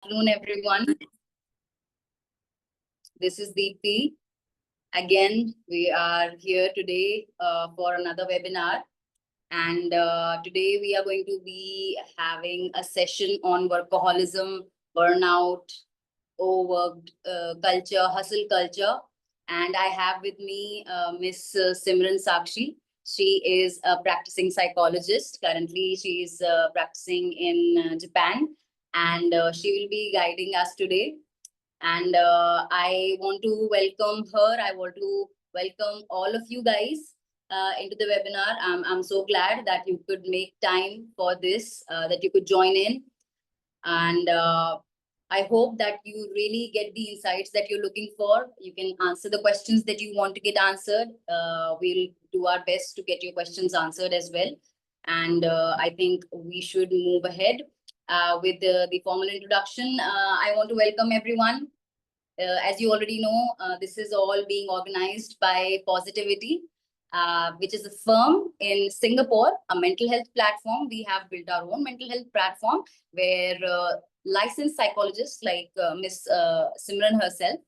Afternoon, everyone. This is Deepti. Again, we are here today for another webinar. And today we are going to be having a session on workaholism, burnout, overworked culture, hustle culture. And I have with me Miss Simran Sakshi. She is a practicing psychologist. Currently, she is practicing in Japan. And she will be guiding us today. And I want to welcome her. I want to welcome all of you guys into the webinar. I'm so glad that you could make time for this, that you could join in. And I hope that you really get the insights that you're looking for. You can answer the questions that you want to get answered. We'll do our best to get your questions answered as well. And I think we should move ahead with the formal introduction. I want to welcome everyone. As you already know, this is all being organized by Positivity, which is a firm in Singapore, a mental health platform. We have built our own mental health platform where licensed psychologists like Miss Simran herself,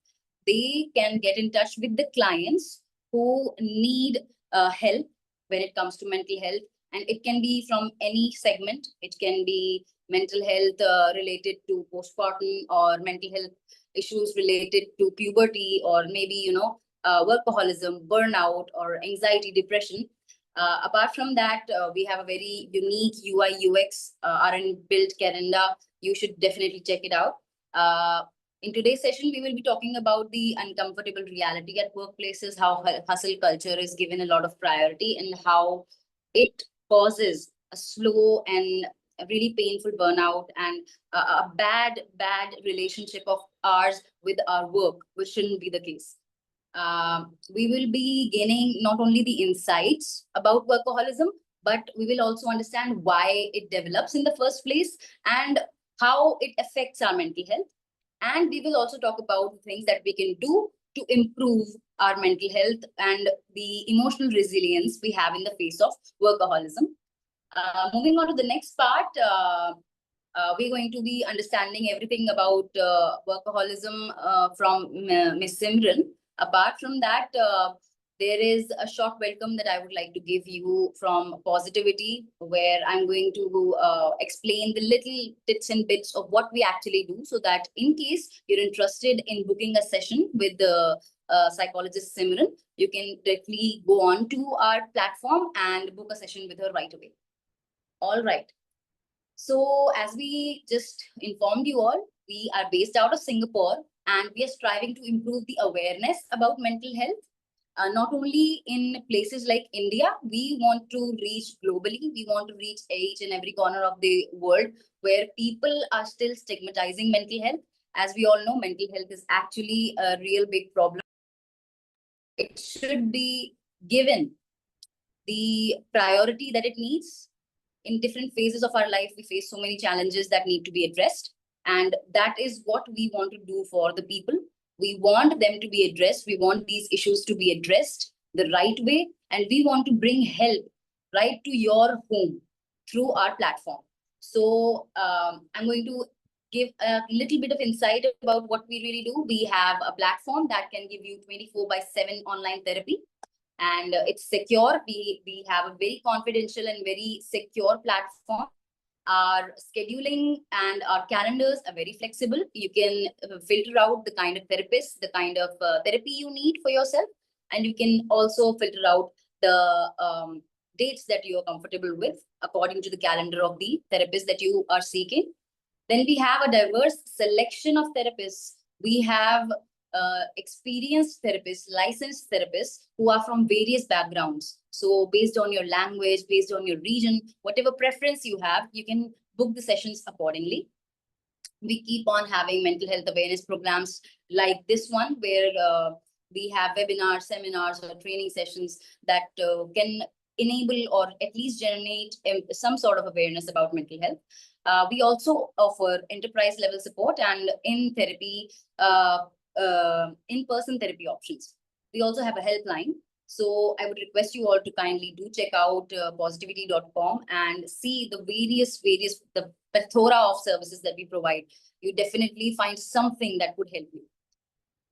they can get in touch with the clients who need help when it comes to mental health. And it can be from any segment. It can be mental health related to postpartum, or mental health issues related to puberty, or maybe, workaholism, burnout, or anxiety, depression. Apart from that, we have a very unique UI UX R&D built calendar. You should definitely check it out. In today's session, we will be talking about the uncomfortable reality at workplaces, how hustle culture is given a lot of priority, and how it causes a slow and a really painful burnout, and a bad relationship of ours with our work, which shouldn't be the case. We will be gaining not only the insights about workaholism, but we will also understand why it develops in the first place and how it affects our mental health. And we will also talk about things that we can do to improve our mental health and the emotional resilience we have in the face of workaholism. Moving on to the next part, we're going to be understanding everything about workaholism from Miss Simran. Apart from that, there is a short welcome that I would like to give you from Positivity, where I'm going to explain the little bits and bits of what we actually do, so that in case you're interested in booking a session with the psychologist Simran, you can directly go on to our platform and book a session with her right away. All right. So as we just informed you all, we are based out of Singapore, and we are striving to improve the awareness about mental health. Not only in places like India, we want to reach globally. We want to reach each and every corner of the world where people are still stigmatizing mental health. As we all know, mental health is actually a real big problem. It should be given the priority that it needs. In different phases of our life, we face so many challenges that need to be addressed. And that is what we want to do for the people. We want them to be addressed. We want these issues to be addressed the right way. And we want to bring help right to your home through our platform. So I'm going to give a little bit of insight about what we really do. We have a platform that can give you 24/7 online therapy. And it's secure. We have a very confidential and very secure platform. Our scheduling and our calendars are very flexible. You can filter out the kind of therapist, the kind of therapy you need for yourself. And you can also filter out the dates that you are comfortable with according to the calendar of the therapist that you are seeking. Then we have a diverse selection of therapists. We have experienced therapists, licensed therapists who are from various backgrounds. So based on your language, based on your region, whatever preference you have, you can book the sessions accordingly. We keep on having mental health awareness programs like this one, where we have webinars, seminars, or training sessions that can enable or at least generate some sort of awareness about mental health. We also offer enterprise level support and in-person therapy options. We also have a helpline. So I would request you all to kindly do check out positivity.com and see the various plethora of services that we provide, you definitely find something that could help you.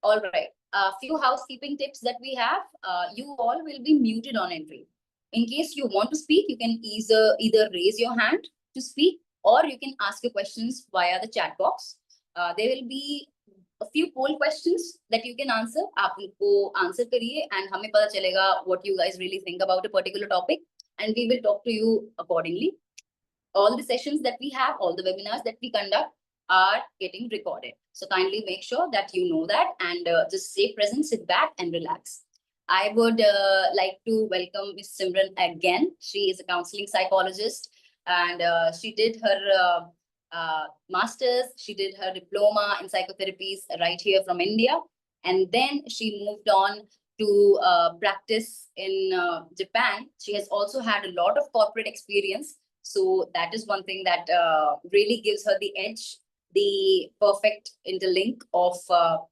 All right. A few housekeeping tips that we have. You all will be muted on entry. In case you want to speak, you can either raise your hand to speak, or you can ask your questions via the chat box. There will be a few poll questions that you can answer. आप उनको answer करिए and हमें पता चलेगा what you guys really think about a particular topic, and we will talk to you accordingly. All the sessions that we have, all the webinars that we conduct are getting recorded. So kindly make sure that you know that, and just stay present, sit back and relax. I would like to welcome Miss Simran again. She is a counseling psychologist, and she did her master's, she did her diploma in psychotherapies right here from India. And then she moved on to practice in Japan. She has also had a lot of corporate experience. So that is one thing that really gives her the edge, the perfect interlink of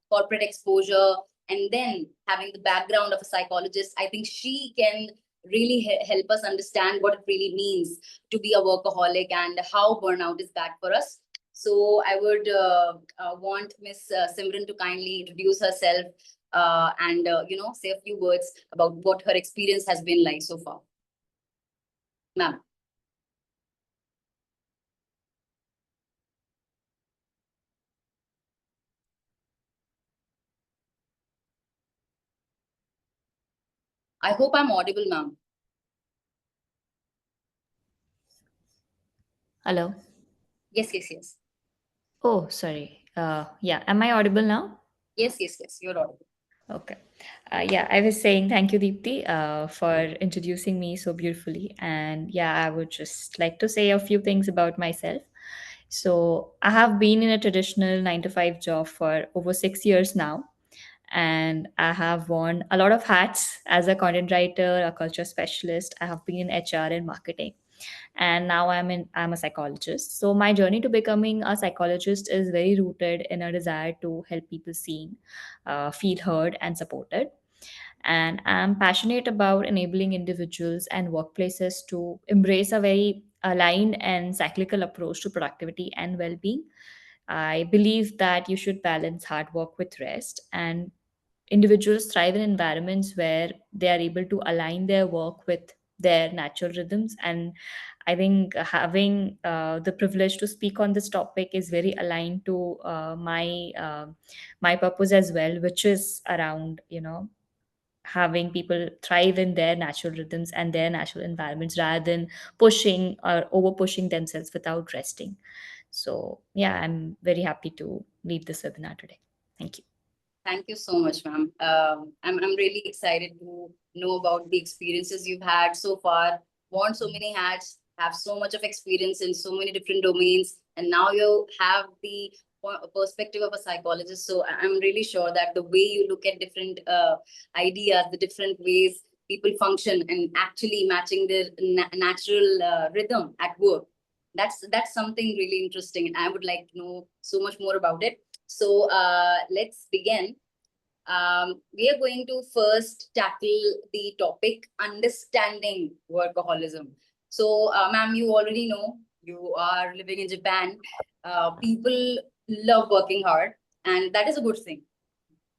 corporate exposure, and then having the background of a psychologist. I think she can really help us understand what it really means to be a workaholic and how burnout is bad for us. So I would want Miss Simran to kindly introduce herself and say a few words about what her experience has been like so far. Ma'am. I hope I'm audible, ma'am. Hello. Yes, yes, yes. Oh, sorry. Yeah, am I audible now? Yes, yes, yes, you're audible. Okay. Yeah, I was saying thank you, Deepti, for introducing me so beautifully. And yeah, I would just like to say a few things about myself. So, I have been in a traditional 9 to 5 job for over 6 years now. And I have worn a lot of hats as a content writer, a culture specialist. I have been in HR and marketing, and now I'm a psychologist. So my journey to becoming a psychologist is very rooted in a desire to help people seen, feel heard and supported. And I'm passionate about enabling individuals and workplaces to embrace a very aligned and cyclical approach to productivity and well-being. I believe that you should balance hard work with rest, and individuals thrive in environments where they are able to align their work with their natural rhythms. And I think having the privilege to speak on this topic is very aligned to my purpose as well, which is around having people thrive in their natural rhythms and their natural environments rather than pushing or over pushing themselves without resting. So yeah, I'm very happy to lead this webinar today. Thank you. Thank you so much, ma'am. I'm really excited to know about the experiences you've had so far. Worn so many hats, have so much of experience in so many different domains, and now you have the perspective of a psychologist. So I'm really sure that the way you look at different ideas, the different ways people function, and actually matching their natural rhythm at work, that's something really interesting, and I would like to know so much more about it. So let's begin. We are going to first tackle the topic understanding workaholism. So, ma'am, you already know you are living in Japan. People love working hard, and that is a good thing.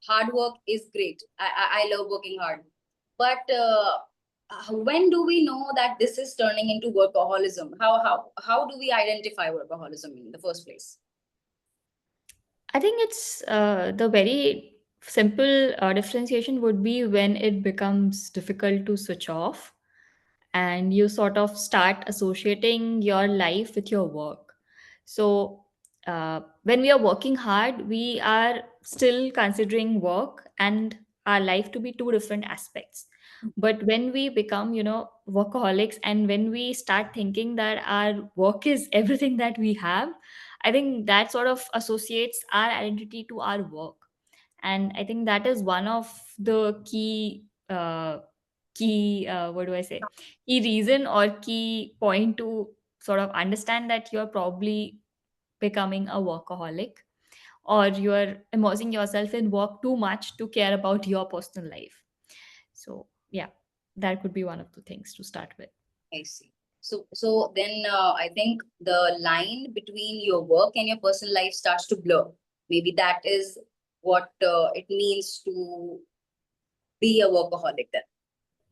Hard work is great. I love working hard. But when do we know that this is turning into workaholism? How do we identify workaholism in the first place? I think it's the very simple differentiation would be when it becomes difficult to switch off and you sort of start associating your life with your work. So, when we are working hard, we are still considering work and our life to be two different aspects. But when we become, workaholics, and when we start thinking that our work is everything that we have, I think that sort of associates our identity to our work. And I think that is one of the key what do I say, key reason or key point to sort of understand that you're probably becoming a workaholic, or you're immersing yourself in work too much to care about your personal life. So yeah, that could be one of the things to start with. I see. So then I think the line between your work and your personal life starts to blur. Maybe that is what it means to be a workaholic then.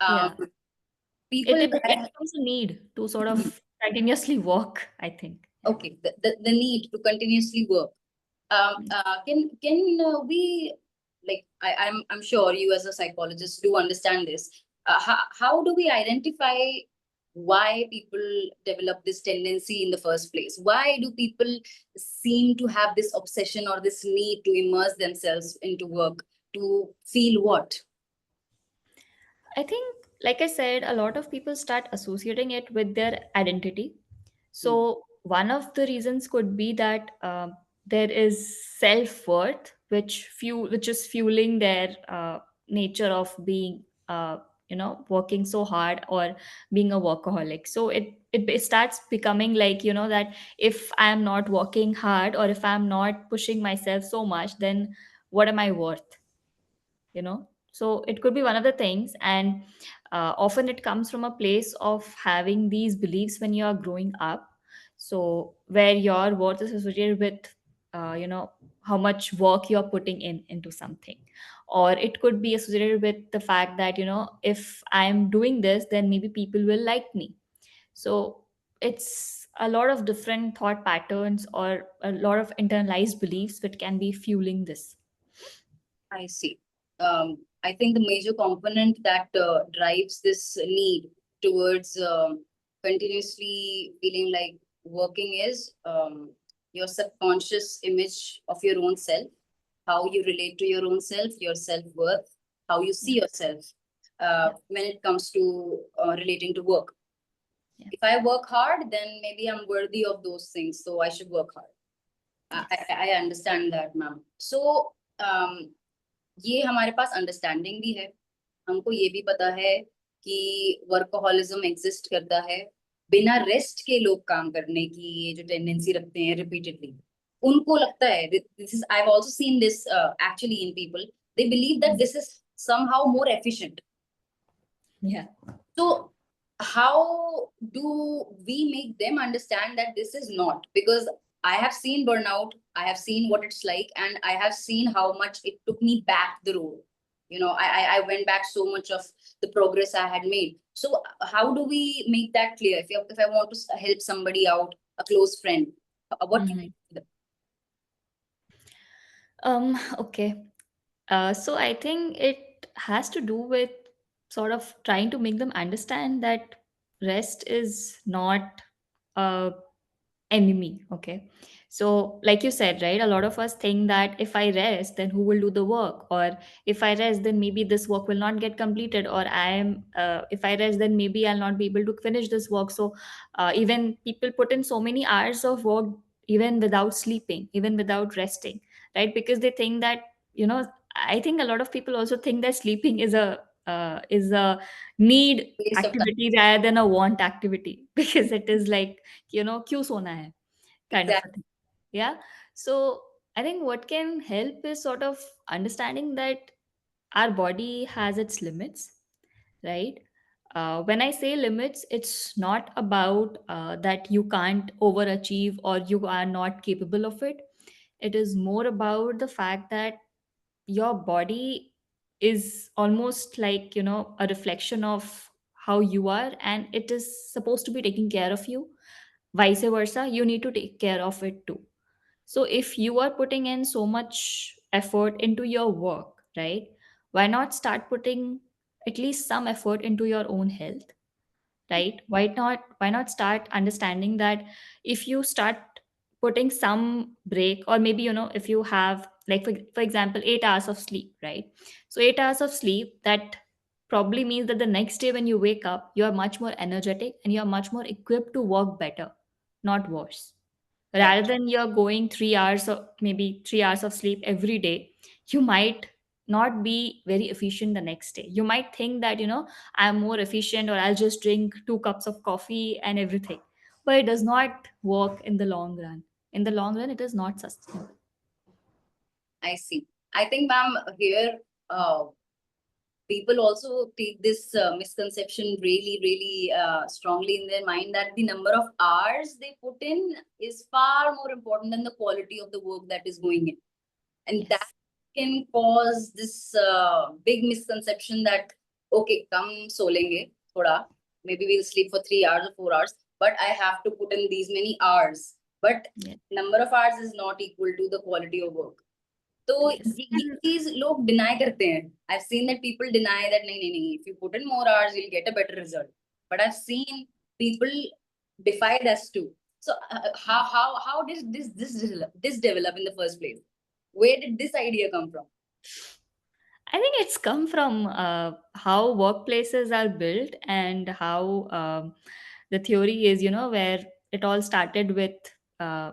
Yeah. People It becomes a need to sort of continuously work, I think. okay, the need to continuously work. Can we, like, I'm sure you as a psychologist do understand this. How do we identify why people develop this tendency in the first place? Why do people seem to have this obsession or this need to immerse themselves into work to feel what? I think, like I said, a lot of people start associating it with their identity. Hmm. So, one of the reasons could be that there is self worth, which is fueling their nature of being, working so hard or being a workaholic. So it starts becoming like, that if I am not working hard or if I'm not pushing myself so much, then what am I worth? So it could be one of the things. And often it comes from a place of having these beliefs when you are growing up, so where your worth is associated with how much work you are putting into something. Or it could be associated with the fact that, if I'm doing this, then maybe people will like me. So it's a lot of different thought patterns or a lot of internalized beliefs which can be fueling this. I see. I think the major component that drives this need towards continuously feeling like working is your subconscious image of your own self, how you relate to your own self, your self worth, how you see Yeah. yourself Yeah. when it comes to relating to work. Yeah. If I work hard, then maybe I'm worthy of those things, so I should work hard. Yes. I understand that, ma'am. So, ये हमारे पास understanding भी है, हमको ये भी पता है कि वर्कहोलिज्म एग्जिस्ट करता है। बिना रेस्ट के लोग काम करने की ये जो टेंडेंसी रखते हैं रिपीटेडली, उनको लगता है, this is, I have also seen this actually in people, they believe that this is somehow more efficient. Yeah. So, how do we make them understand that this is not? Because I have seen burnout, I have seen what it's like, and I have seen how much it took me back the road. I went back so much of the progress I had made. So, how do we make that clear? If I want to help somebody out, a close friend, what can I Mhm. do? Okay. So I think it has to do with sort of trying to make them understand that rest is not a enemy. Okay. So, like you said, right, a lot of us think that if I rest, then who will do the work? Or if I rest, then maybe this work will not get completed. Or if I rest, then maybe I'll not be able to finish this work. So, even people put in so many hours of work, even without sleeping, even without resting, right? Because they think that, I think a lot of people also think that sleeping is a need Waste of time. activity rather than a want activity because it is like, क्यों सोना है kind of a Exactly. thing. Yeah. So I think what can help is sort of understanding that our body has its limits, right? When I say limits, it's not about that you can't overachieve or you are not capable of it. It is more about the fact that your body is almost like, a reflection of how you are, and it is supposed to be taking care of you. Vice versa, you need to take care of it too. So if you are putting in so much effort into your work, right, why not start putting at least some effort into your own health, right? Why not start understanding that if you start putting some break, or maybe, if you have, like, for example, 8 hours of sleep, right? So 8 hours of sleep, that probably means that the next day when you wake up, you are much more energetic and you are much more equipped to work better, not worse. Right. Rather than you're going 3 hours or maybe 3 hours of sleep every day, you might not be very efficient the next day. You might think that, I'm more efficient, or I'll just drink 2 cups of coffee and everything. But it does not work in the long run. In the long run, it is not sustainable. I see. I think, ma'am, here, uh, people also take this misconception really strongly in their mind that the number of hours they put in is far more important than the quality of the work that is going in. And that Yes. can cause this big misconception that, okay, come solenge, thoda, maybe we'll sleep for 3 hours or 4 hours, but I have to put in these many hours. But Yes. number of hours is not equal to the quality of work. तो Yes. ये चीज लोग deny करते हैं. I've seen that people deny that नहीं, if you put in more hours you'll get a better result. But I've seen people defy this too. So how did this develop in the first place? Where did this idea come from? I think it's come from how workplaces are built and how the theory is, where it all started with uh,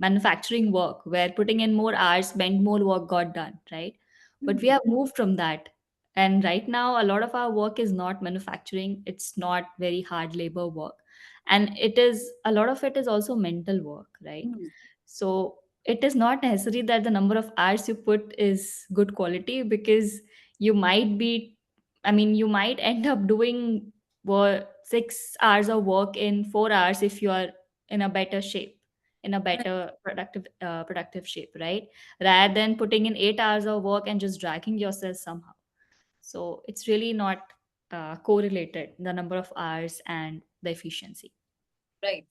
manufacturing work, where putting in more hours meant more work got done, right? But we Hmm. have moved from that. And right now, a lot of our work is not manufacturing, it's not very hard labor work. And it is a lot of it is also mental work, right? Hmm. So it is not necessary that the number of hours you put is good quality, because you might be, I mean, you might end up doing 6 hours of work in 4 hours if you are in a better shape, in a better productive shape, right? Rather than putting in 8 hours of work and just dragging yourself somehow. So it's really not correlated, the number of hours and the efficiency. Right.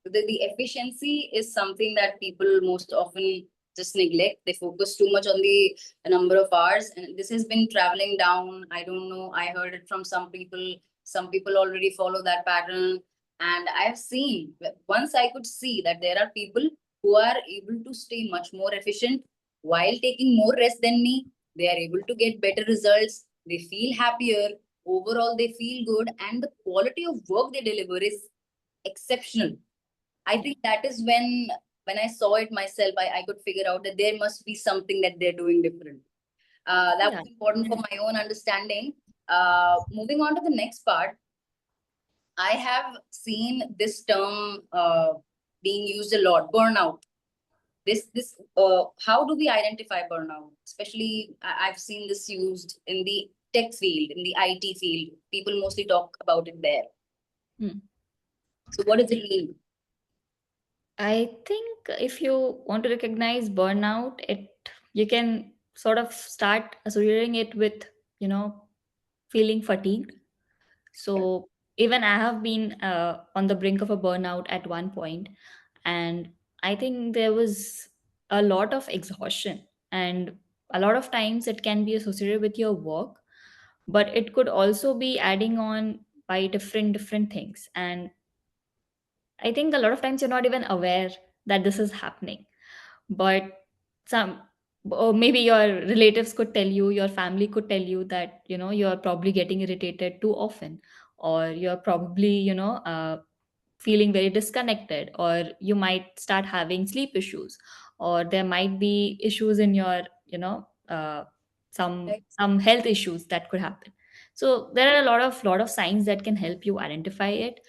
The efficiency is something that people most often just neglect. They focus too much on the number of hours, and this has been traveling down. I don't know. I heard it from some people. Some people already follow that pattern, and I've seen once I could see that there are people who are able to stay much more efficient while taking more rest than me. They are able to get better results. They feel happier. Overall, they feel good, and the quality of work they deliver is exceptional. I Yeah. think that is when I saw it myself, I could figure out that there must be something that they're doing different. That Yeah. was important for my own understanding. Moving on to the next part, I have seen this term being used a lot, burnout. How do we identify burnout? Especially, I've seen this used in the tech field, in the IT field. People mostly talk about it there. Hmm. So, what does it mean? I think if you want to recognize burnout, it you can sort of start associating it with, feeling fatigued. So even I have been on the brink of a burnout at one point, and I think there was a lot of exhaustion, and a lot of times it can be associated with your work, but it could also be adding on by different things. And I think a lot of times you're not even aware that this is happening, but some, or maybe your relatives could tell you, your family could tell you that you're probably getting irritated too often, or you're probably feeling very disconnected, or you might start having sleep issues, or there might be issues in your some health issues that could happen. So there are a lot of signs that can help you identify it,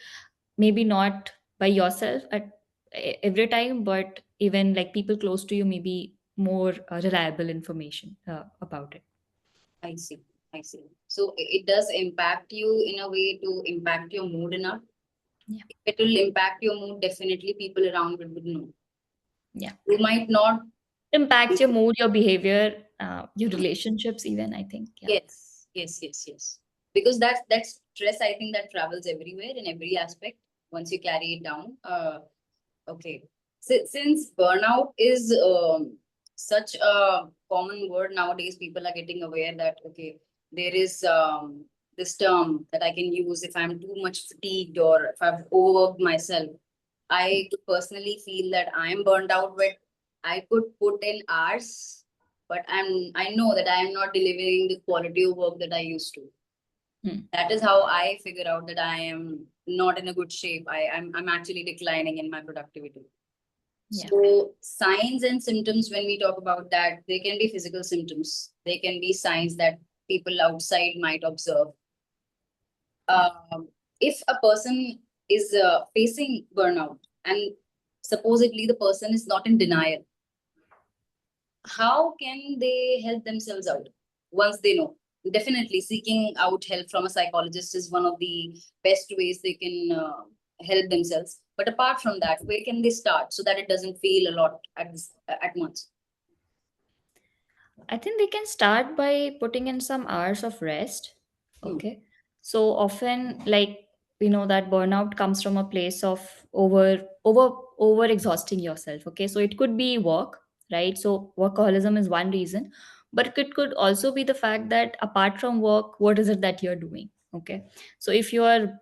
maybe not by yourself at every time, but even like people close to you, maybe more reliable information about it. I see. I see. So it does impact you in a way to impact your mood enough. Yeah. If it will impact your mood, definitely people around it would know. Yeah. You might not. Impacts your mood, your behavior, your relationships even, I think. Yeah. Yes. Because that's stress. I think that travels everywhere in every aspect once you carry it down. Okay. Since burnout is such a common word nowadays, people are getting aware that, okay, there is this term that I can use if I'm too much fatigued or if I've overworked myself. I personally feel that I'm burnt out when I could put in hours, but I know that I am not delivering the quality of work that I used to. Hmm. That is how I figure out that I am not in a good shape. I'm actually declining in my productivity. Yeah. So signs and symptoms, when we talk about that, they can be physical symptoms. They can be signs that people outside might observe. Yeah. If a person is facing burnout and supposedly the person is not in denial, how can they help themselves out once they know? definitely seeking out help from a psychologist is one of the best ways they can help themselves. But apart from that, where can they start so that it doesn't feel a lot at once? I think they can start by putting in some hours of rest. Hmm. Okay. So often, like, we know that burnout comes from a place of over exhausting yourself. Okay. So it could be work, right? So workaholism is one reason, but it could also be the fact that apart from work, what is it that you're doing? Okay. So if you are,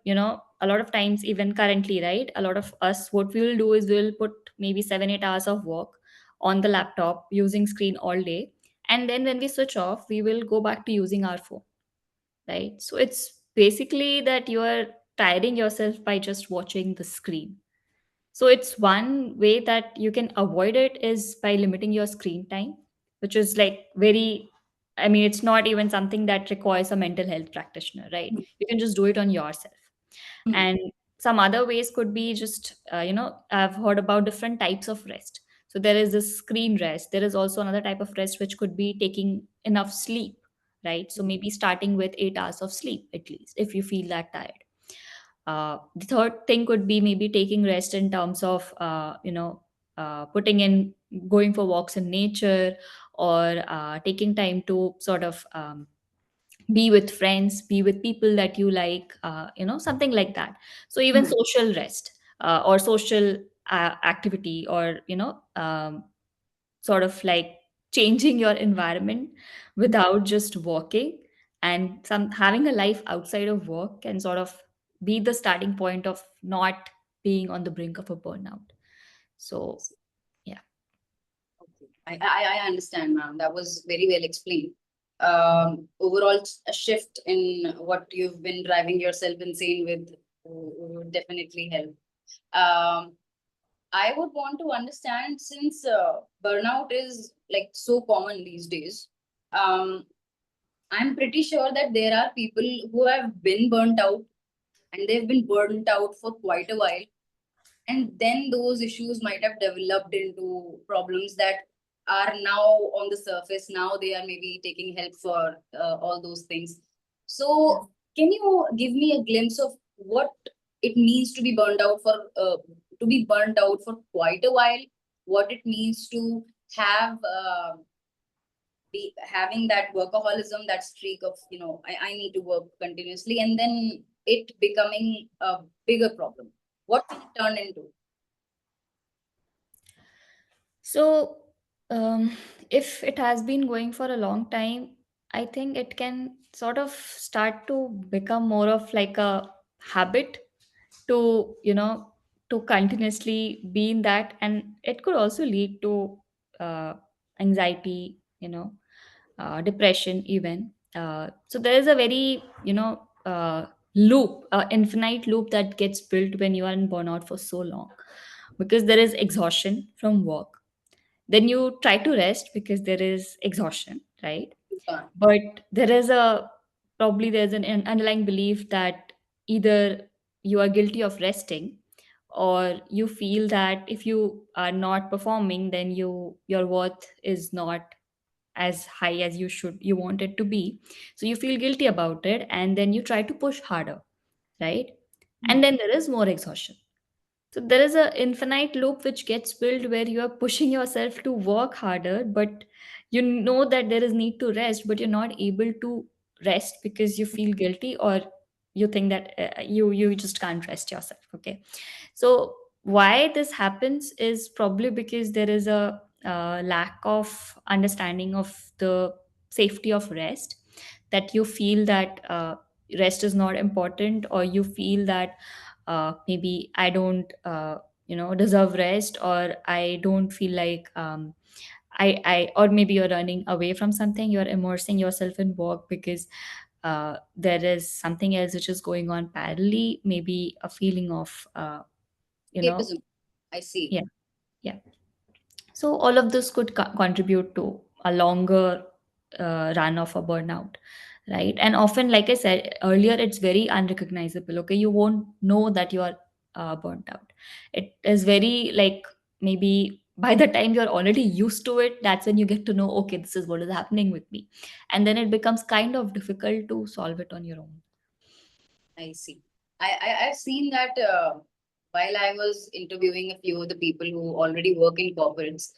a lot of times, even currently, right? A lot of us, what we will do is we'll put maybe 7, 8 hours of work on the laptop using screen all day, and then when we switch off we will go back to using our phone, right? So it's basically that you are tiring yourself by just watching the screen. So it's one way that you can avoid it is by limiting your screen time, which is like very, I mean, it's not even something that requires a mental health practitioner, right? You can just do it on yourself. Hmm. And some other ways could be just, I've heard about different types of rest. So there is this screen rest. There is also another type of rest, which could be taking enough sleep, right? So maybe starting with 8 hours of sleep at least, if you feel that tired. The third thing could be maybe taking rest in terms of, putting in, going for walks in nature, or taking time to sort of be with friends, be with people that you like, something like that. So even Hmm. social rest, or social activity, or sort of like changing your environment without just working, and some having a life outside of work can sort of be the starting point of not being on the brink of a burnout. So yeah. Okay. I understand, ma'am. That was very well explained. Overall, a shift in what you've been driving yourself insane with would definitely help. Um, I would want to understand, since burnout is like so common these days. Um, I'm pretty sure that there are people who have been burnt out, and they've been burnt out for quite a while, and then those issues might have developed into problems that are now on the surface. Now they are maybe taking help for all those things. So can you give me a glimpse of what it means to be burned out for quite a while, what it means to have be having that workaholism, that streak of, I need to work continuously, and then it becoming a bigger problem? What can it turn into? So, if it has been going for a long time, I think it can sort of start to become more of like a habit to, to continuously be in that. And it could also lead to anxiety, depression, even. So, there is a very, loop, infinite loop that gets built when you are in burnout for so long, because there is exhaustion from work, then you try to rest because there is exhaustion, right? Uh, But there is a, probably there's an underlying belief that either you are guilty of resting, or you feel that if you are not performing, then your worth is not as high as you want it to be. So you feel guilty about it, and then you try to push harder, right? And then there is more exhaustion. So there is a infinite loop which gets built where you are pushing yourself to work harder, but you know that there is need to rest, but you're not able to rest because you feel guilty, or you think that you just can't rest yourself. Okay, so why this happens is probably because there is a lack of understanding of the safety of rest, that you feel that rest is not important, or you feel that maybe I don't deserve rest, or I don't feel like or maybe you're running away from something, you're immersing yourself in work because there is something else which is going on parallelly, maybe a feeling of you know Escapism. I see. yeah, yeah. So all of this could contribute to a longer run of a burnout, right? And often, like I said earlier, it's very unrecognizable. Okay, you won't know that you are burnt out. It is very like maybe by the time you're already used to it, that's when you get to know, okay, this is what is happening with me. And then it becomes kind of difficult to solve it on your own. I see. I've seen that while I was interviewing a few of the people who already work in corporates,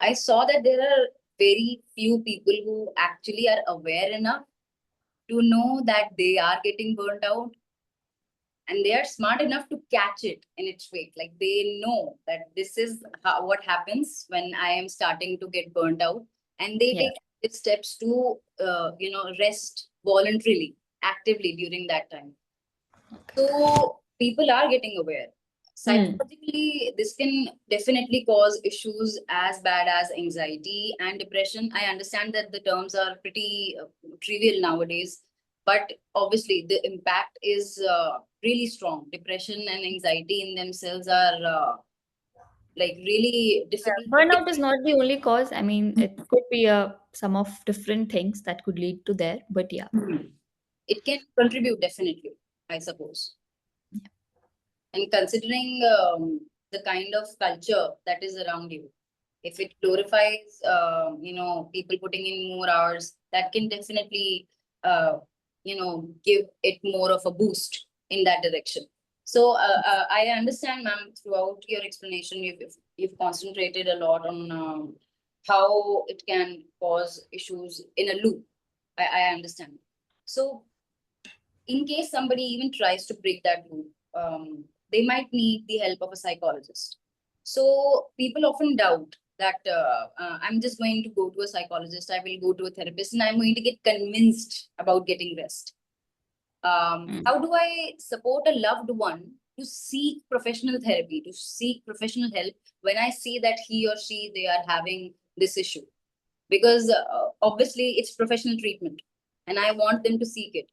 I saw that there are very few people who actually are aware enough to know that they are getting burnt out, and they are smart enough to catch it in its wake. Like they know that this is what happens when I am starting to get burnt out, and they Yeah. take steps to rest voluntarily, actively during that time. So people are getting aware. Hmm. Psychologically, this can definitely cause issues as bad as anxiety and depression. I understand that the terms are pretty trivial nowadays, but obviously the impact is really strong. Depression and anxiety in themselves are like really difficult to Burnout fix. is not the only cause. I mean, it could be some of different things that could lead to there, but yeah. Mhm. It can contribute definitely, I suppose. And considering the kind of culture that is around you, if it glorifies people putting in more hours, that can definitely give it more of a boost in that direction. So I understand, ma'am, throughout your explanation, you've concentrated a lot on how it can cause issues in a loop. I understand. So in case somebody even tries to break that loop, they might need the help of a psychologist. So people often doubt that I'm just going to go to a psychologist, I will go to a therapist, and I'm going to get convinced about getting rest. Mm. How do I support a loved one to seek professional therapy, to seek professional help when I see that he or she they are having this issue? Because obviously it's professional treatment, and I want them to seek it.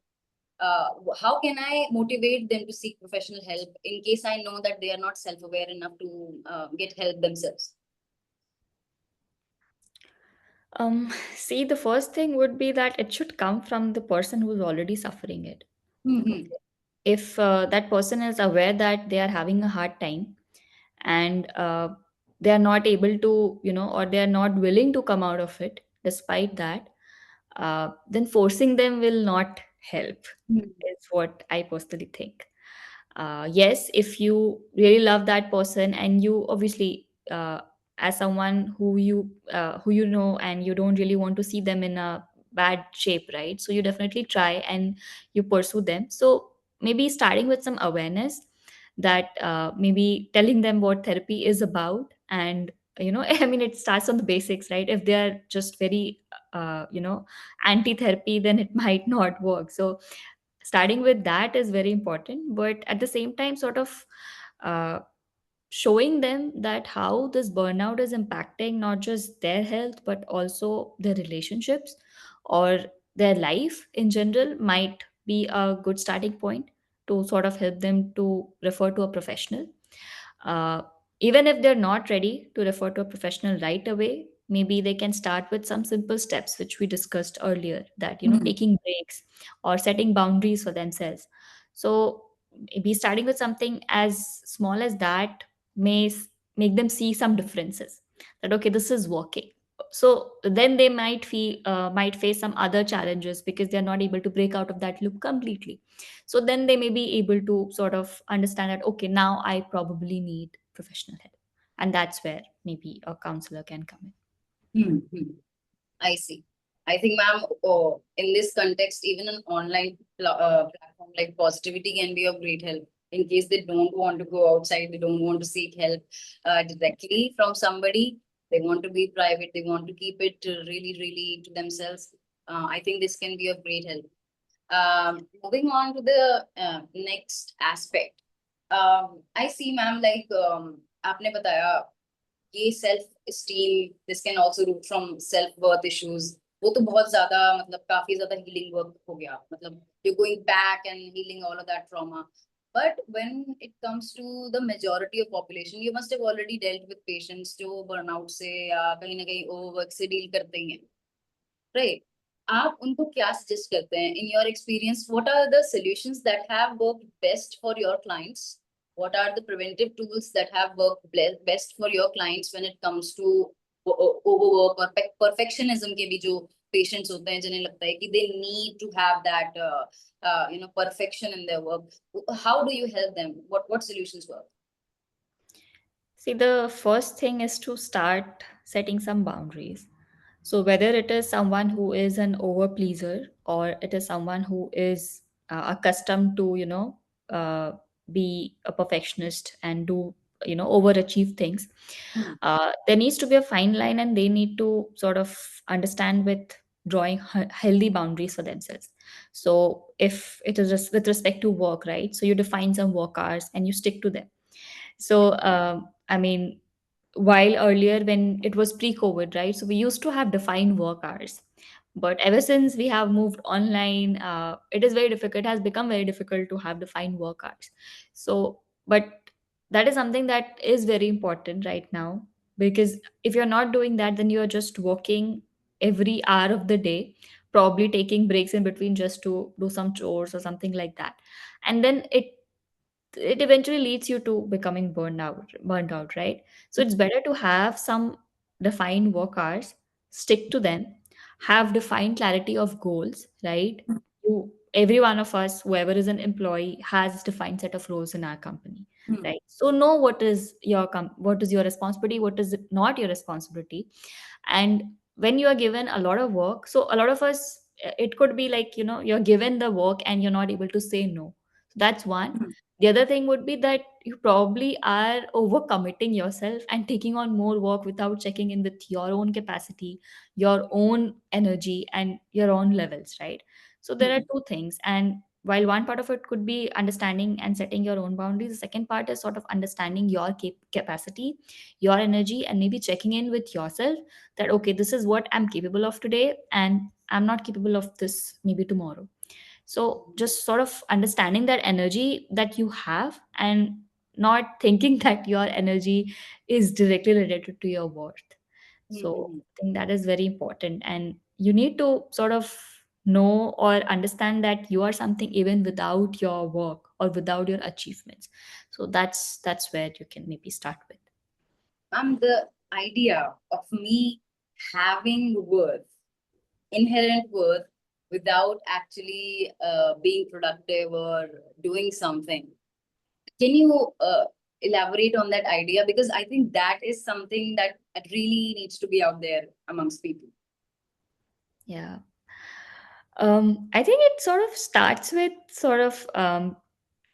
How can I motivate them to seek professional help in case I know that they are not self-aware enough to get help themselves? See, the first thing would be that it should come from the person who's already suffering it. Mm-hmm. Okay. If that person is aware that they are having a hard time, and they are not able to, or they are not willing to come out of it despite that, then forcing them will not help, is what I personally think. Yes, if you really love that person, and you obviously, as someone who you know, and you don't really want to see them in a bad shape, right? So you definitely try and you pursue them. So maybe starting with some awareness, that maybe telling them what therapy is about. And I mean, it starts on the basics, right? If they are just very anti therapy, then it might not work. So starting with that is very important, but at the same time, sort of uh, showing them that how this burnout is impacting not just their health but also their relationships or their life in general might be a good starting point to sort of help them to refer to a professional. uh, Even if they're not ready to refer to a professional right away, maybe they can start with some simple steps which we discussed earlier, that taking breaks or setting boundaries for themselves. So maybe starting with something as small as that may make them see some differences, that okay, this is working. So then they might face some other challenges because they're not able to break out of that loop completely. So then they may be able to sort of understand that okay, now I probably need professional help, and that's where maybe a counselor can come in. Mm-hmm. I see. I think, ma'am, in this context, even an online platform like Positivity can be of great help in case they don't want to go outside, they don't want to seek help directly from somebody. They want to be private, they want to keep it really, really to themselves. I think this can be of great help. Moving on to the next aspect. I see, ma'am, like आपने बताया ये self esteem, this can also root from self worth issues, वो तो बहुत ज्यादा मतलब काफी ज्यादा हीलिंग वर्क हो गया, मतलब you going back and healing all of that trauma. But when it comes to the majority of population, you must have already dealt with patients जो बर्नआउट से या कहीं ना कहीं ओवरवर्क से डील करते ही हैं, राइट? आप उनको क्या सजेस्ट करते हैं in your experience? What are the solutions that have worked best for your clients what are the preventive tools that have worked best for your clients when it comes to overwork or perfectionism के भी जो patients होते हैं जिन्हें लगता है कि they need to have that perfection in their work. How do you help them? What solutions work? See, the first thing is to start setting some boundaries. So, whether it is someone who is an over pleaser or it is someone who is accustomed to, uh, be a perfectionist and do, overachieve things, Hmm. there needs to be a fine line, and they need to sort of understand with drawing healthy boundaries for themselves. So, if it is with respect to work, right? So, you define some work hours and you stick to them. So, I mean, while earlier when it was pre-COVID, right? So we used to have defined work hours. But ever since we have moved online, it is very difficult. It has become very difficult to have defined work hours. So, but that is something that is very important right now, because if you're not doing that, then you're just working every hour of the day, probably taking breaks in between just to do some chores or something like that. And then it eventually leads you to becoming burned out, right? So it's better to have some defined work hours, stick to them, have defined clarity of goals, right? Every one of us, whoever is an employee, has defined set of roles in our company, Hmm. right? So know what is what is your responsibility, what is not your responsibility. And when you are given a lot of work, so a lot of us, it could be like, you're given the work and you're not able to say no. So that's one. Hmm. The other thing would be that you probably are overcommitting yourself and taking on more work without checking in with your own capacity, your own energy, and your own levels, right? So there are Hmm. two things. And while one part of it could be understanding and setting your own boundaries, the second part is sort of understanding your capacity, your energy, and maybe checking in with yourself that, okay, this is what I'm capable of today, and I'm not capable of this maybe tomorrow. So just sort of understanding that energy that you have, and not thinking that your energy is directly related to your worth. So Hmm. I think that is very important, and you need to sort of know or understand that you are something even without your work or without your achievements. So that's where you can maybe start with. The idea of me having worth, inherent worth, without actually being productive or doing something. Can you elaborate on that idea? Because I think that is something that really needs to be out there amongst people. Yeah. I think it sort of starts with sort of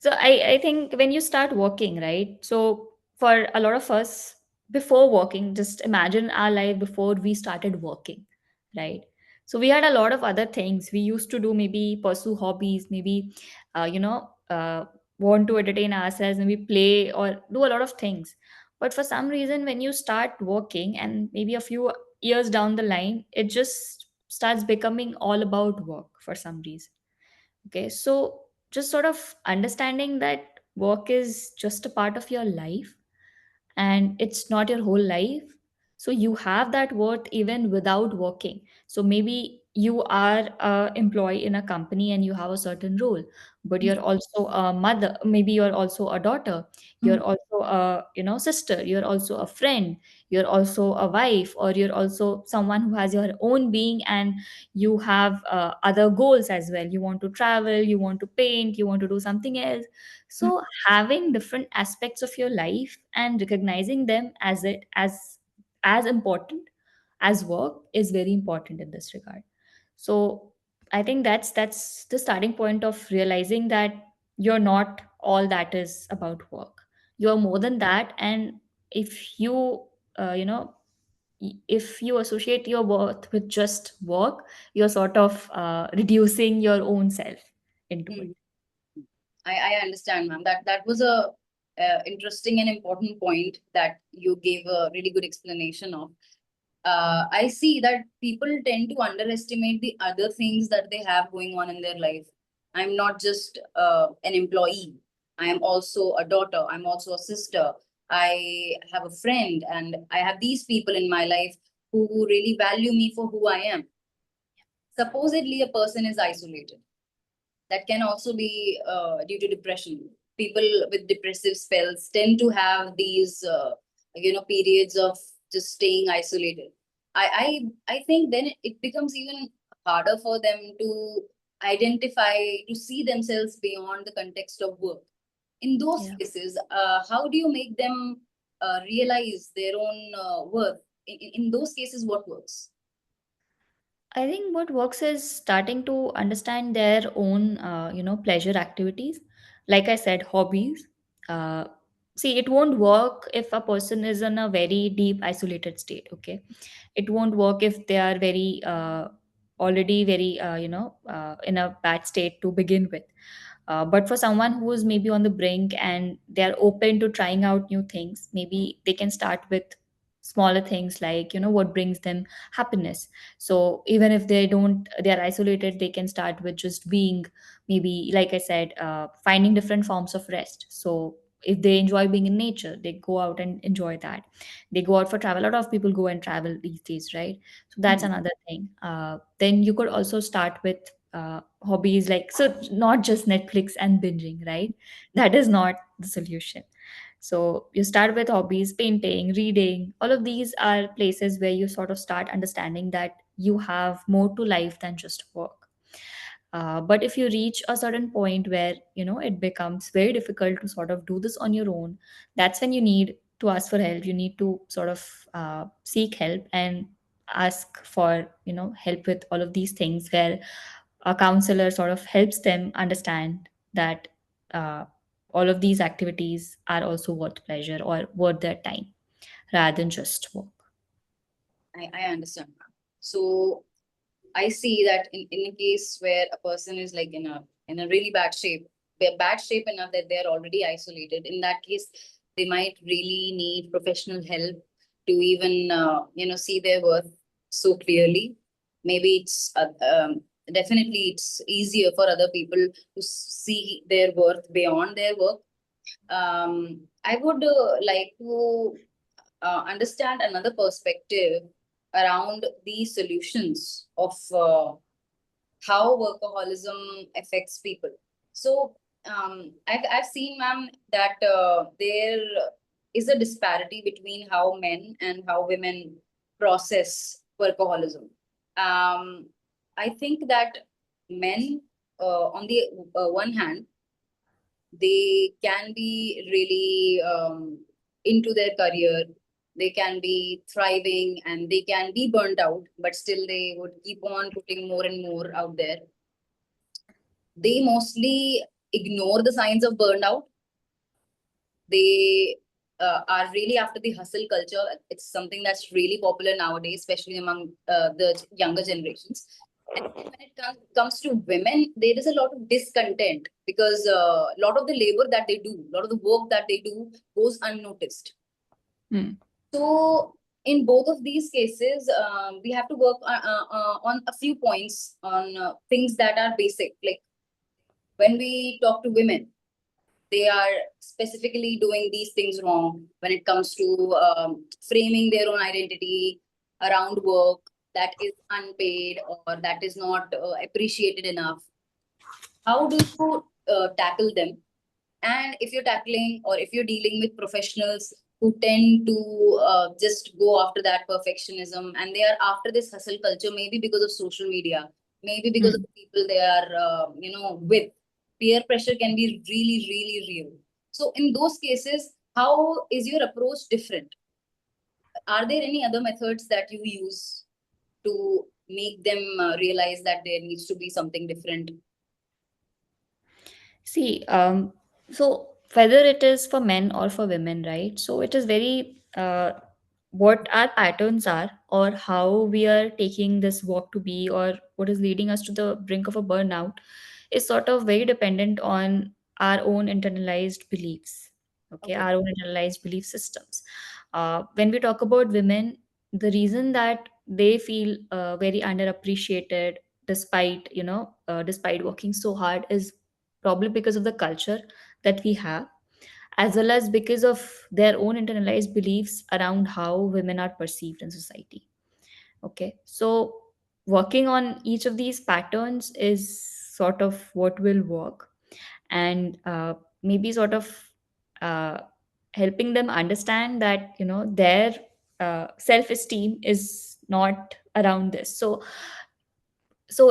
so I think when you start working, right? So for a lot of us, before working, just imagine our life before we started working, right? So we had a lot of other things we used to do, maybe pursue hobbies, maybe want to entertain ourselves, maybe play or do a lot of things. But for some reason, when you start working and maybe a few years down the line, it just starts becoming all about work for some reason. Okay, so just sort of understanding that work is just a part of your life and it's not your whole life. So you have that worth even without working. So maybe you are a employee in a company and you have a certain role, but you're also a mother, maybe you're also a daughter, you're also a sister, you're also a friend, you're also a wife, or you're also someone who has your own being, and you have other goals as well. You want to travel, you want to paint, you want to do something else. So having different aspects of your life and recognizing them as important as work is very important in this regard. So I think that's the starting point of realizing that you're not all that is about work. You're more than that. And if you you know if you associate your worth with just work, you're sort of reducing your own self into it. Mhm. I understand, ma'am. That was a interesting and important point that you gave a really good explanation of. I see that people tend to underestimate the other things that they have going on in their life. I'm not just an employee. I am also a daughter. I'm also a sister. I have a friend, and I have these people in my life who really value me for who I am. Supposedly, a person is isolated. That can also be due to depression. people with depressive spells tend to have these periods of just staying isolated. I think then it becomes even harder for them to identify, to see themselves beyond the context of work. In those Yeah. cases, how do you make them realize their own worth? In those cases, what works? I think what works is starting to understand their own, pleasure activities. Like I said, hobbies. Uh, See, it won't work if a person is in a very deep, isolated state. Okay, it won't work if they are very, already very, in a bad state to begin with. But for someone who is maybe on the brink and they're open to trying out new things, maybe they can start with smaller things, like what brings them happiness. So even if they're isolated, they can start with just being, maybe like I said, finding different forms of rest. So if they enjoy being in nature, they go out and enjoy that. They go out for travel. A lot of people go and travel these days, right? So that's Mhm. another thing. Then you could also start with hobbies, like, so not just Netflix and binging, right? That is not the solution. So you start with hobbies, painting, reading. All of these are places where you sort of start understanding that you have more to life than just work. But if you reach a certain point where it becomes very difficult to sort of do this on your own, that's when you need to ask for help. You need to sort of seek help and ask for help with all of these things, where a counselor sort of helps them understand that uh, all of these activities are also worth pleasure or worth their time rather than just work. I understand. So I see that in a case where a person is like in a really bad shape, they're bad shape enough that they're already isolated. In that case, they might really need professional help to even see their worth so clearly. Maybe definitely it's easier for other people to see their worth beyond their work. I would like to understand another perspective around the solutions of how workaholism affects people. So I've seen, ma'am, that there is a disparity between how men and how women process workaholism. Um, I think that men, on the one hand, they can be really into their career, they can be thriving and they can be burnt out, but still they would keep on putting more and more out there. They mostly ignore the signs of burnout. They are really after the hustle culture. It's something that's really popular nowadays, especially among the younger generations. And then when it comes to women, there is a lot of discontent because a lot of the labor that they do, a lot of the work that they do goes unnoticed. Hmm. So in both of these cases, we have to work on a few points on things that are basic. Like when we talk to women, they are specifically doing these things wrong when it comes to framing their own identity around work that is unpaid or that is not appreciated enough. How do you tackle them? And if you're tackling or if you're dealing with professionals who tend to just go after that perfectionism and they are after this hustle culture, maybe because of social media, maybe because of Hmm. the people they are, with, peer pressure can be really, really real. So in those cases, how is your approach different? Are there any other methods that you use to make them realize that there needs to be something different? See, so whether it is for men or for women, right? So it is very what our patterns are, or how we are taking this walk to be, or what is leading us to the brink of a burnout, is sort of very dependent on our own internalized beliefs. Okay, Okay. our own internalized belief systems. When we talk about women, the reason that they feel very underappreciated, despite working so hard, is probably because of the culture that we have, as well as because of their own internalized beliefs around how women are perceived in society. Okay, so working on each of these patterns is sort of what will work. And maybe sort of uh, helping them understand that their self esteem is not around this. So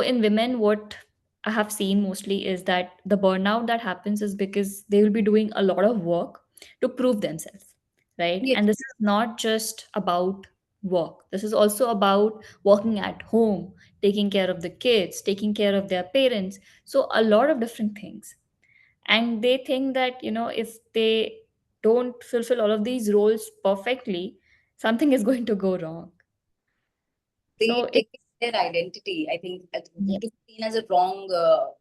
in women, what I have seen mostly is that the burnout that happens is because they will be doing a lot of work to prove themselves, right? Yes, And this is not just about work, this is also about working at home, taking care of the kids, taking care of their parents. So a lot of different things. And they think that if they don't fulfill all of these roles perfectly, something is going to go wrong. they So take it's, their identity. I think yeah, to be seen as a wrong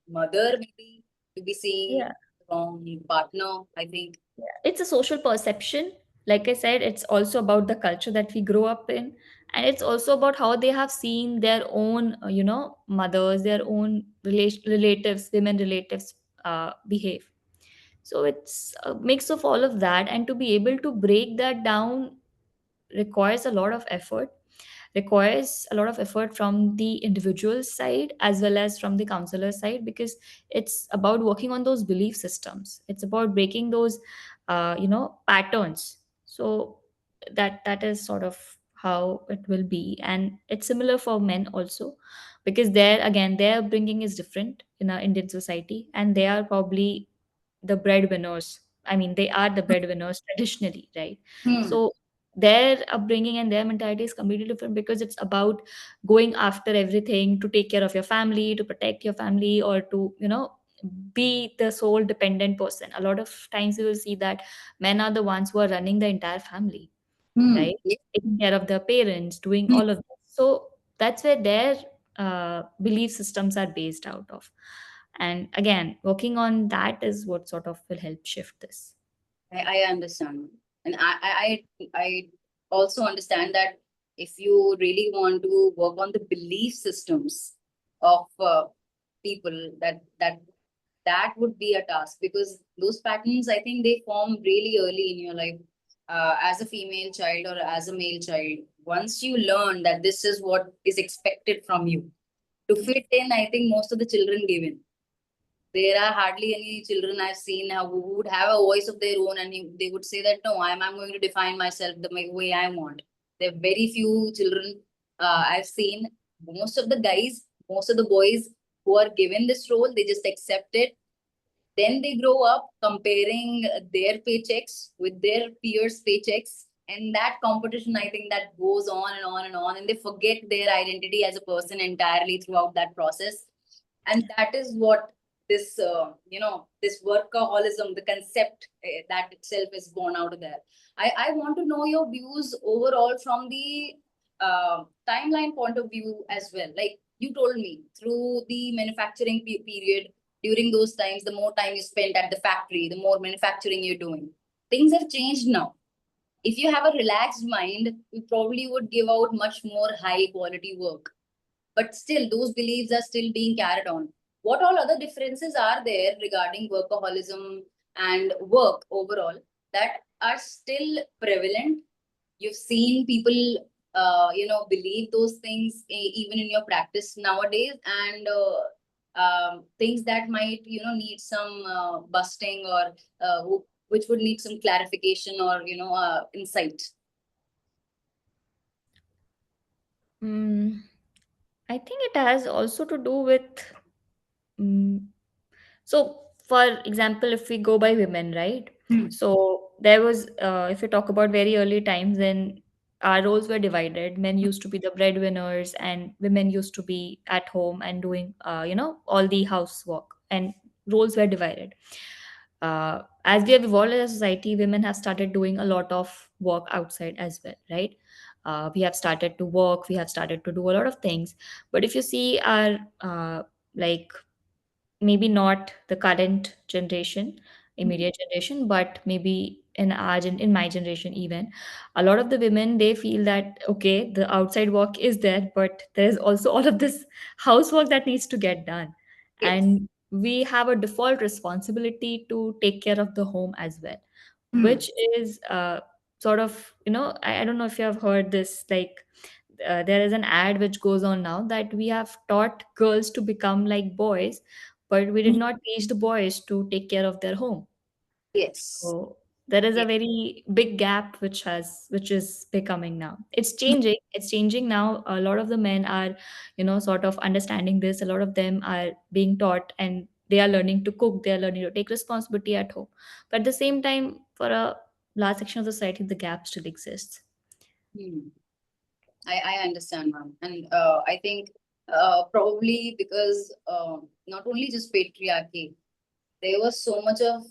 mother, maybe to be seen yeah. wrong partner. I think. It's a social perception. Like I said, it's also about the culture that we grow up in, and it's also about how they have seen their own mothers, their own relatives, women relatives behave. So it's a mix of all of that, and to be able to break that down requires a lot of effort, requires a lot of effort from the individual side as well as from the counselor side, because it's about working on those belief systems, it's about breaking those patterns. So that is sort of how it will be, and it's similar for men also, because there again their upbringing is different in our Indian society, and they are probably the breadwinners. I mean, they are the breadwinners traditionally, right? Hmm. So their upbringing and their mentality is completely different, because it's about going after everything to take care of your family, to protect your family, or to be the sole dependent person. A lot of times you will see that men are the ones who are running the entire family, Hmm. right? Yes. Taking care of their parents, doing Hmm. all of this. So that's where their belief systems are based out of. And again, working on that is what sort of will help shift this. I understand, and I also understand that if you really want to work on the belief systems of people, that would be a task, because those patterns, I think, they form really early in your life, as a female child or as a male child. Once you learn that this is what is expected from you to fit in, I think most of the children give in. There are hardly any children I've seen who would have a voice of their own, and they would say that no, I'm going to define myself the way I want. There are very few children I've seen. Most of the guys, most of the boys who are given this role, they just accept it. Then they grow up comparing their paychecks with their peers' paychecks. And that competition, I think, that goes on and on and on. And they forget their identity as a person entirely throughout that process. And that is what this workaholism, the concept, that itself is born out of there. I want to know your views overall from the timeline point of view as well. Like you told me, through the manufacturing period, during those times, the more time you spent at the factory, the more manufacturing you're doing. Things have changed now. If you have a relaxed mind, you probably would give out much more high quality work. But still, those beliefs are still being carried on. What all other differences are there regarding workaholism and work overall that are still prevalent? You've seen people believe those things even in your practice nowadays, and things that might need some busting, or which would need some clarification, or insight. Mm, I think it has also to do with. mm So, for example, if we go by women, right? Hmm. So, there was, if we talk about very early times, then our roles were divided. Men used to be the breadwinners, and women used to be at home and doing, all the housework, and roles were divided. As we have evolved as a society, women have started doing a lot of work outside as well, right? We have started to work, we have started to do a lot of things. But if you see our, like, maybe not the current generation, immediate generation, but maybe in my generation even, a lot of the women, they feel that okay, the outside work is there, but there's also all of this housework that needs to get done, Yes. and we have a default responsibility to take care of the home as well, Hmm. which is sort of, I don't know if you have heard this, like, there is an ad which goes on now that we have taught girls to become like boys, but we did not teach the boys to take care of their home. Yes. So there is a Yes. very big gap which is becoming now. It's changing. It's changing now. A lot of the men are, sort of understanding this. A lot of them are being taught and they are learning to cook. They are learning to take responsibility at home. But at the same time, for a large section of the society, the gap still exists. Hmm. I understand, ma'am. And I think probably because not only just patriarchy, there was so much of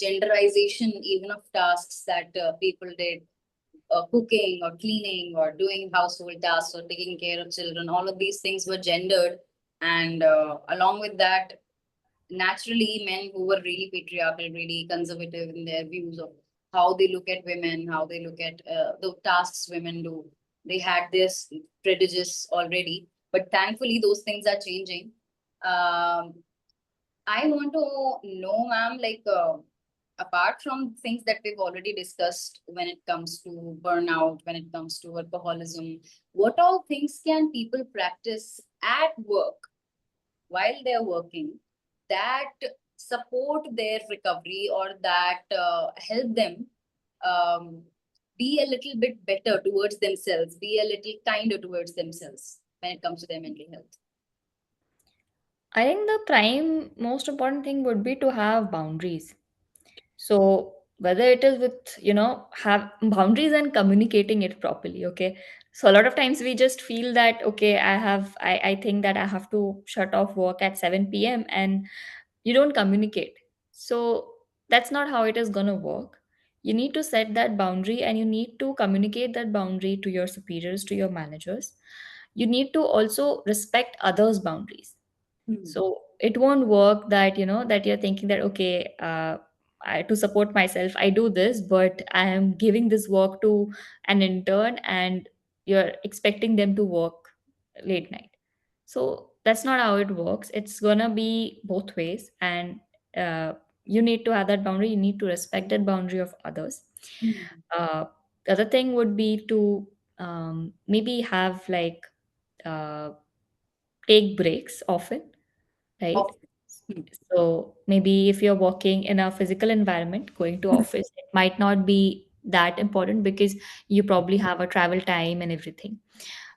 genderization even of tasks that people did, cooking or cleaning or doing household tasks or taking care of children. All of these things were gendered. And along with that, naturally, men who were really patriarchal, really conservative in their views of how they look at women, how they look at the tasks women do, they had this prejudice already. But thankfully, those things are changing. Um, I want to know, ma'am, like apart from things that we've already discussed when it comes to burnout, when it comes to workaholism, what all things can people practice at work while they're working that support their recovery or that help them um, be a little bit better towards themselves, be a little kinder towards themselves when it comes to their mental health? I think the prime most important thing would be to have boundaries. So whether it is with, have boundaries and communicating it properly, okay? So a lot of times we just feel that, okay, I think that I have to shut off work at 7 p.m. and you don't communicate. So that's not how it is gonna work. You need to set that boundary and you need to communicate that boundary to your superiors, to your managers. You need to also respect others' boundaries. Hmm. So it won't work that that you're thinking that, okay, to support myself I do this, but I am giving this work to an intern and you're expecting them to work late night. So that's not how it works. It's gonna be both ways, and uh, you need to have that boundary. You need to respect that boundary of others. Hmm. uh, the other thing would be to maybe have like uh, take breaks often, right? Of. Hmm. So maybe if you're working in a physical environment, going to office, it might not be that important because you probably have a travel time and everything.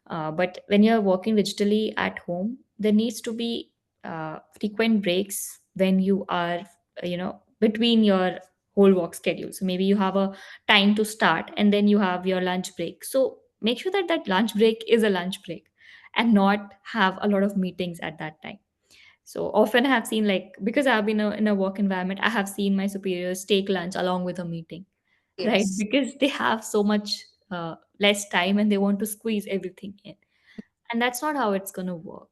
But when you're working digitally at home, there needs to be frequent breaks when you are, between your whole work schedule. So maybe you have a time to start and then you have your lunch break. So make sure that that lunch break is a lunch break and not have a lot of meetings at that time. So often I have seen, like, because I've been in a work environment, I have seen my superiors take lunch along with a meeting, right? Yes. Because they have so much less time and they want to squeeze everything in. And that's not how it's going to work.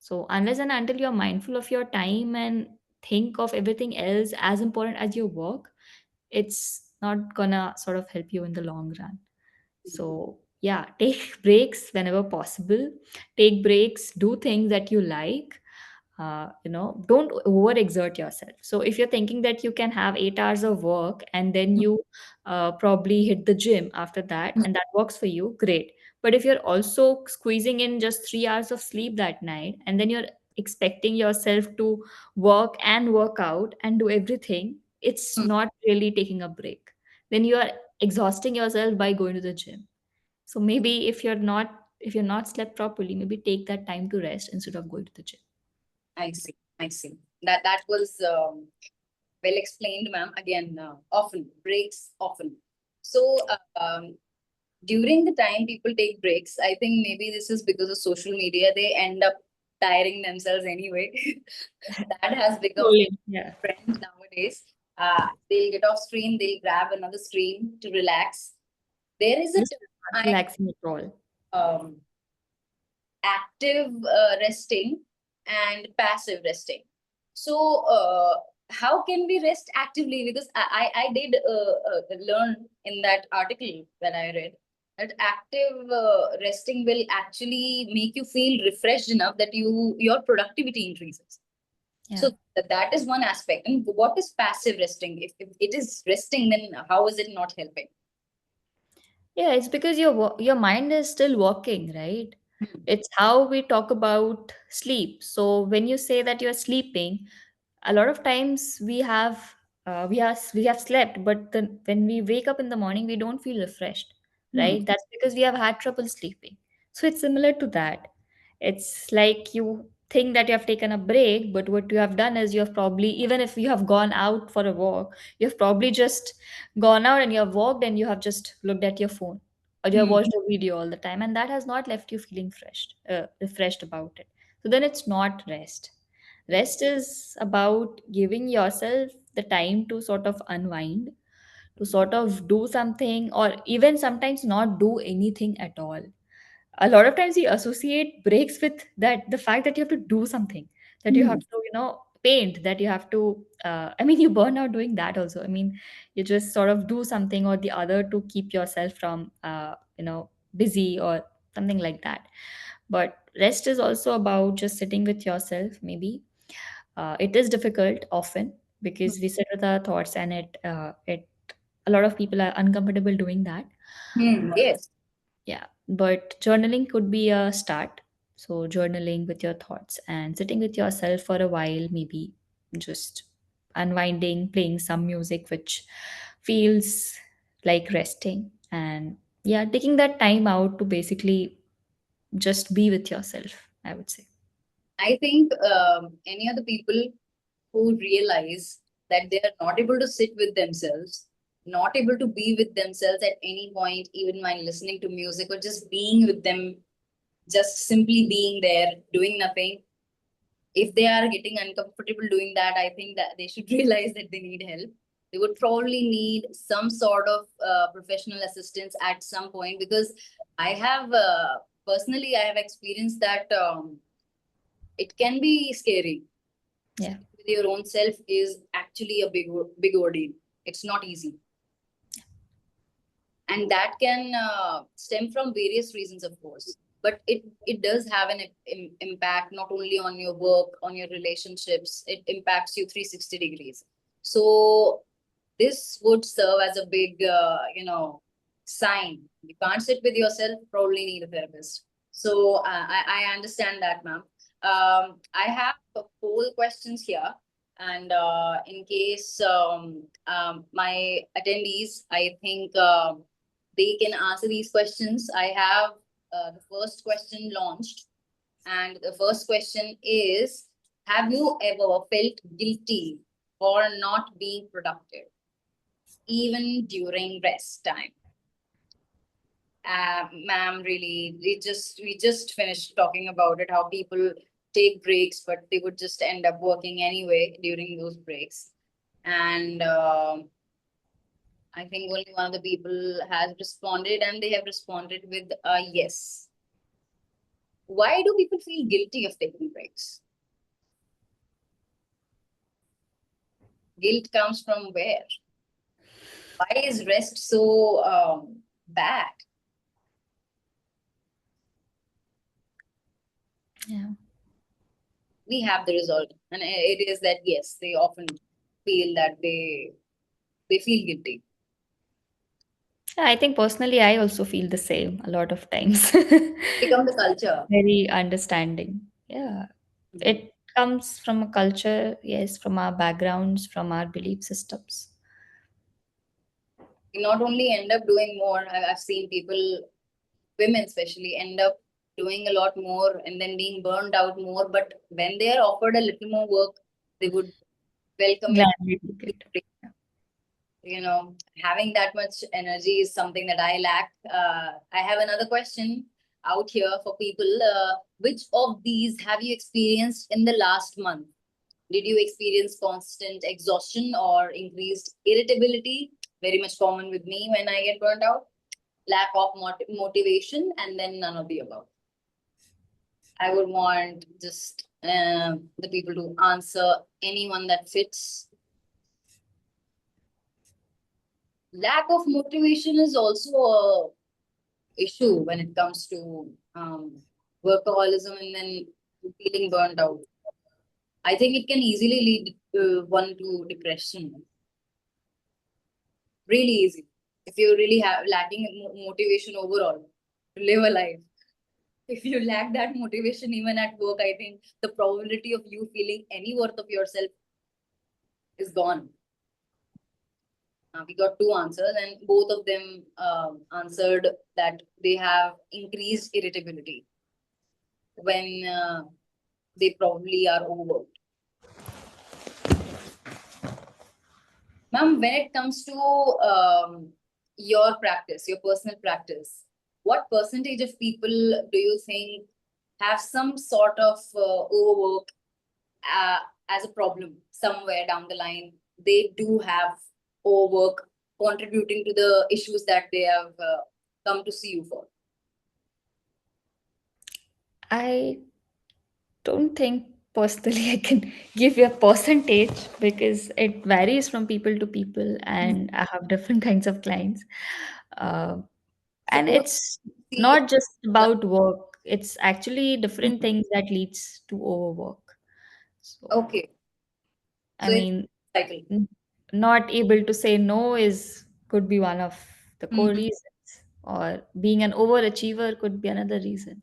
So unless and until you're mindful of your time and think of everything else as important as your work, it's not gonna sort of help you in the long run. So yeah, take breaks whenever possible. Take breaks, do things that you like. Don't overexert yourself. So if you're thinking that you can have 8 hours of work and then you probably hit the gym after that and that works for you, great. But if you're also squeezing in just 3 hours of sleep that night and then you're expecting yourself to work and work out and do everything, it's Hmm. not really taking a break. Then you are exhausting yourself by going to the gym. So maybe if you're not slept properly, maybe take that time to rest instead of going to the gym. I see. I see. That was well explained, ma'am. Again, often breaks often. So during the time people take breaks, I think maybe this is because of social media. They end up tiring themselves anyway. That has become Scrolling. Yeah. a trend nowadays. They'll get off screen, they'll grab another screen to relax. There is a This is term not relaxing at all. um, active resting and passive resting. So, how can we rest actively? Because I did learn in that article that I read that active resting will actually make you feel refreshed enough that your productivity increases. Yeah. So that is one aspect. And what is passive resting? If it is resting, then how is it not helping? Yeah, it's because your mind is still working, right? Hmm. It's how we talk about sleep. So when you say that you're sleeping, a lot of times we have we have slept, but when we wake up in the morning, we don't feel refreshed, Hmm. right? That's because we have had trouble sleeping. So it's similar to that. It's like you think that you have taken a break, but what you have done is you have probably, even if you have gone out for a walk, you have probably just gone out and you have walked and you have just looked at your phone, or you have Hmm. watched a video all the time, and that has not left you feeling refreshed about it. So then it's not rest. Rest is about giving yourself the time to sort of unwind, to sort of do something, or even sometimes not do anything at all. A lot of times we associate breaks with that, the fact that you have to do something, that you have Hmm. to, paint, that you have to, I mean, you burn out doing that also. I mean, you just sort of do something or the other to keep yourself from, busy or something like that. But rest is also about just sitting with yourself, maybe. It is difficult often because we sit with our thoughts, and it a lot of people are uncomfortable doing that. Hmm. Yes. Yeah, but journaling could be a start. So journaling with your thoughts and sitting with yourself for a while, maybe just unwinding, playing some music which feels like resting, and yeah, taking that time out to basically just be with yourself, I would say. I think any other people who realize that they are not able to sit with themselves, not able to be with themselves at any point, even while listening to music or just being with them, just simply being there, doing nothing. If they are getting uncomfortable doing that, I think that they should realize that they need help. They would probably need some sort of professional assistance at some point, because I have personally, I have experienced that it can be scary. Yeah. Sitting with your own self is actually a big ordeal. It's not easy, and that can stem from various reasons, of course. But it does have an impact not only on your work, on your relationships. It impacts you 360 degrees. So this would serve as a big sign. You can't sit with yourself, probably need a therapist. So I understand that, ma'am. I have a poll questions here, and in case my attendees, I think they can answer these questions. I have the first question launched, and the first question is: have you ever felt guilty for not being productive, even during rest time? Ma'am, really, we just finished talking about it, how people take breaks, but they would just end up working anyway during those breaks. And I think only one of the people has responded, and they have responded with a yes. Why do people feel guilty of taking breaks? Guilt comes from where? Why is rest so bad? Yeah. We have the result, and it is that yes, they often feel that they feel guilty. Yeah, I think personally, I also feel the same a lot of times. Become the culture. Very understanding. Yeah. Mhm. It comes from a culture, yes, from our backgrounds, from our belief systems. We not only end up doing more, I've seen people, women especially, end up doing a lot more and then being burned out more. But when they are offered a little more work, they would welcome it. Gladly take it. Having that much energy is something that I lack. I have another question out here for people. Which of these have you experienced in the last month? Did you experience constant exhaustion or increased irritability? Very much common with me when I get burnt out. Lack of motivation, and then none of the above. I would want just the people to answer anyone that fits. Lack of motivation is also a issue when it comes to workaholism and then feeling burnt out. I think it can easily lead one to depression. Really easy. If you really have lacking motivation overall to live a life. If you lack that motivation even at work, I think the probability of you feeling any worth of yourself is gone. We got two answers, and both of them answered that they have increased irritability when they probably are overworked. Ma'am, when it comes to your practice, your personal practice, what percentage of people do you think have some sort of overwork uh, as a problem somewhere down the line? They do have overwork contributing to the issues that they have come to see you for. I don't think personally I can give you a percentage because it varies from people to people, and I have different kinds of clients. Uh, and Suppose it's see, not just about work, it's actually different Mhm. things that leads to overwork. So, Okay, I so it's mean, cycle. n- not able to say no is could be one of the core Mhm. reasons, or being an overachiever could be another reason.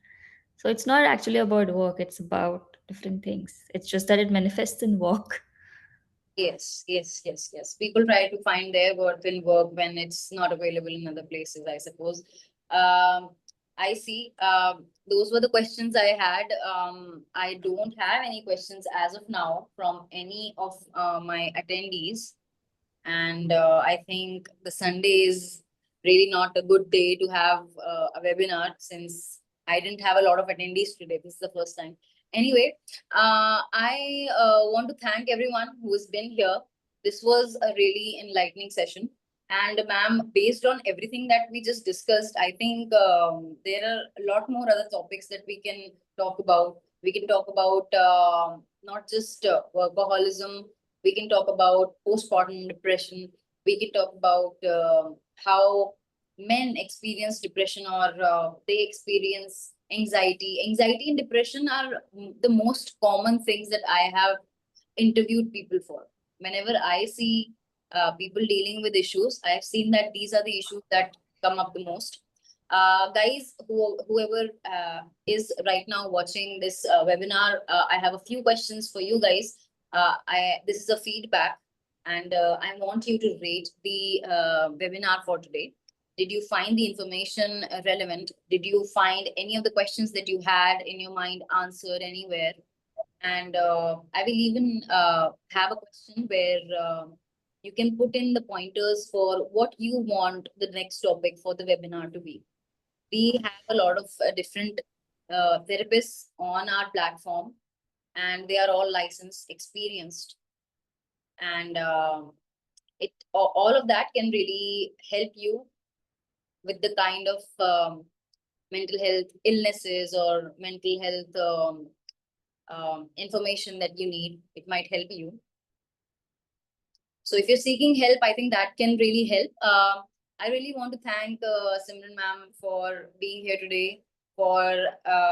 So it's not actually about work, it's about different things. It's just that it manifests in work. Yes, yes, yes, yes. People try to find their worth in work when it's not available in other places, I suppose. I see. Those were the questions I had. I don't have any questions as of now from any of my attendees. And I think the Sunday is really not a good day to have a webinar, since I didn't have a lot of attendees today. This is the first time. Anyway, I want to thank everyone who has been here. This was a really enlightening session. And ma'am, based on everything that we just discussed, I think there are a lot more other topics that we can talk about. We can talk about not just workaholism. We can talk about postpartum depression. We can talk about how men experience depression, or they experience anxiety. Anxiety and depression are the most common things that I have interviewed people for. Whenever I see people dealing with issues, I have seen that these are the issues that come up the most. Guys, whoever is right now watching this webinar, I have a few questions for you guys. This is a feedback, and I want you to rate the webinar for today. Did you find the information relevant? Did you find any of the questions that you had in your mind answered anywhere? And I will even have a question where you can put in the pointers for what you want the next topic for the webinar to be. We have a lot of different therapists on our platform, and they are all licensed, experienced, and all of that can really help you with the kind of mental health illnesses or mental health information that you need. It might help you. So if you're seeking help, I think that can really help. I really want to thank Simran ma'am for being here today, for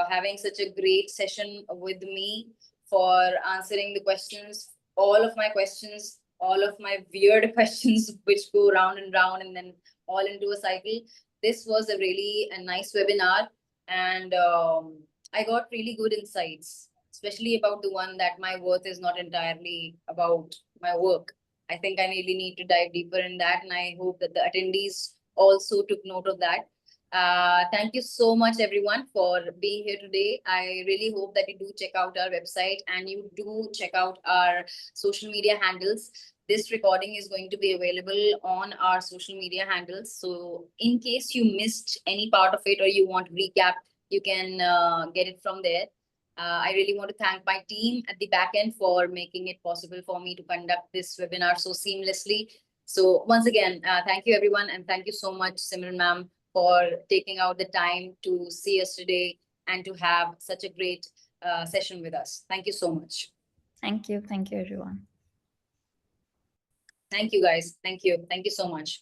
having such a great session with me, for answering the questions, all of my questions, all of my weird questions, which go round and round and then all into a cycle. This was a really a nice webinar, and I got really good insights, especially about the one that my worth is not entirely about my work. I think I really need to dive deeper in that, and I hope that the attendees also took note of that. Thank you so much, everyone, for being here today. I really hope that you do check out our website and you do check out our social media handles. This recording is going to be available on our social media handles. So, in case you missed any part of it or you want to recap, you can get it from there. I really want to thank my team at the back end for making it possible for me to conduct this webinar so seamlessly. So once again, thank you everyone, and thank you so much, Simran ma'am, for taking out the time to see us today and to have such a great session with us. Thank you so much. Thank you. Thank you, everyone. Thank you guys. Thank you. Thank you so much.